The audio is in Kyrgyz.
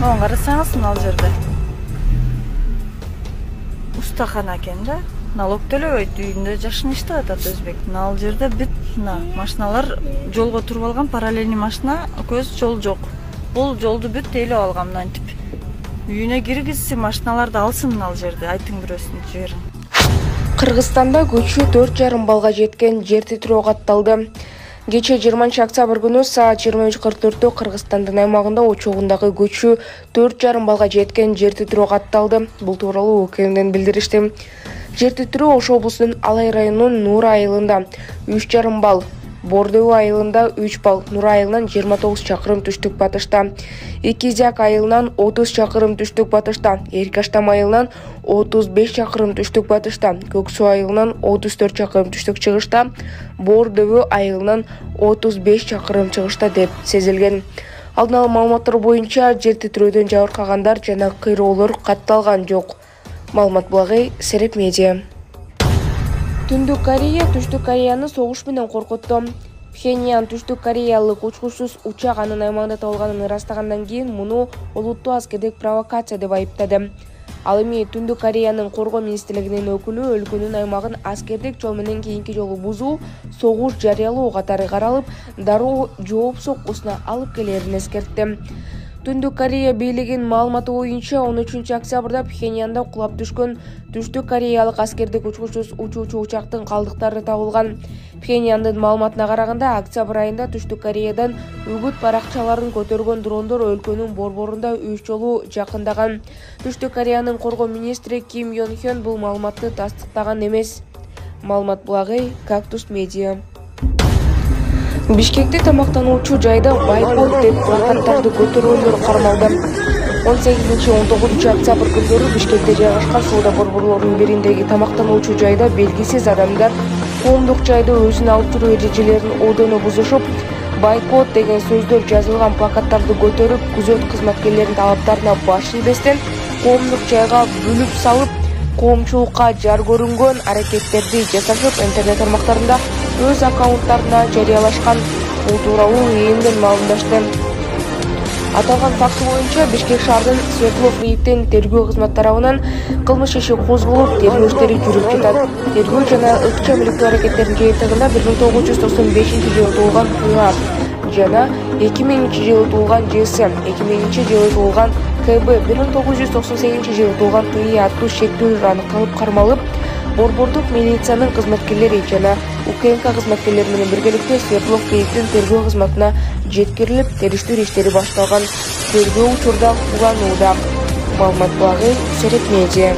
Оң карасаңыз ал жерде устахана экен да. Налог төлөбөйт, үйүндө жашын иштеп атат өзбек. Ал жерде бүт машиналар жолго туруп алган, параллельный машина, көз жол жок. Бул жолду бүт тейлеп алган мынтип. Үйүнө киргизсе машиналарды алсын ал жерде, айтың бирөөсүн жиберин. Кыргызстанда көчүү 4,5 балга жеткен жер титирөө катталды. Кече 20 октябрь күнү саат 23:44 Кыргызстандын аймагында учугундагы көчүү 4,5 балга жеткен жер титирөө катталды. Бул тууралуу УКМден билдиришти. Жер титирөө Ош облусунун Алай районунун Нура айылында 3,5 бал, Бордоо айылында 3 бал, Нура айылынан 29 чакырым түштүк батышта, Экизяк айылынан 30 чакырым түштүк батышта, Эркаштам айылынан 35 чакырым түштүк батышта, Көксу айылынан 34 чакырым түштүк чыгышта, Бордоо айылынан 35 чакырым чыгышта деп сезилген. Алдын ала маалыматтар боюнча жер титирөөдөн жабыркагандар жана кыйроолор катталган жок. Маалымат булагай Сереп Медиа. Түндүк Корея Түштүк Кореяны согуш менен коркутту. Пхеньян Түштүк Кореялык учкучсуз учак анын аймагында табылганын ырастагандан кийин муну олуттуу аскердик провокация деп айыптады. Ал эми Түндүк Кореянын коргоо министрлигинин өкүлү өлкөнүн аймагын аскердик жол менен кийинки жолу бузуу, согуш жарыялоо катары каралып, дароо жооп соккусуна алып келерин эскертти. Түндүк Корея бийлигинин маалыматы боюнча 13 октябрда Пхеньянда кулап түшкөн Түштүк Кореялык аскердик учкучсуз учуучу учактын калдыктары табылган. Пхеньяндын маалыматына караганда, октябрь айында Түштүк Кореядан үгүт баракчаларын көтөргөн дрондор өлкөнүн борборунда 3 жолу жакындаган. Түштүк Кореянын коргоо министри Ким Йон Хён бул маалыматты тастыктаган эмес. Маалымат булагай Кактус Медиа. Бишкекте тамактануучу жайда байкот деп плакаттарды көтөргөндөр кармалды. 18-19 октябрь күндөрү Бишкекте жайгашкан соода борборлорунун бириндеги тамактануучу жайда белгисиз адамдар коомдук жайда өзүн алып жүрүү эрежелерин одону бузушуп, байкот деген сөздөр жазылган плакаттарды көтөрүп, күзөт кызматкерлеринин талаптарына баш ийбестен коомдук жайга бүлүп салып, коомчулукка жар көрүнгөн аракеттерди жасашып, интернет тармактарында өз аккаунттарына жарыялашкан. Бул тууралуу УКМден маалымдашты. Аталган факты боюнча Бишкек шаардын Светлов РИИБтин тергөө кызматы тарабынан кылмыш иши козголуп, тергөө иштери жүрүп жатат. Тергөө жана ыкчам иликтөө аракеттеринин жыйынтыгында 1995-жылы туулган КА жана 2000-жылы туулган ЖС, 2000-жылы туулган КБ, 1998-жылы туулган ТИ аттуу шектүүлөр аныкталып кармалып, борбордук милициянын кызматкерлери жана УКМК кызматкерлери менен биргеликте Свердлов РИИБтин тергөө кызматына жеткирилип, териштирүү иштери башталган. Тергөө учурда уланууда. Маалымат булагай Сереп Медиа.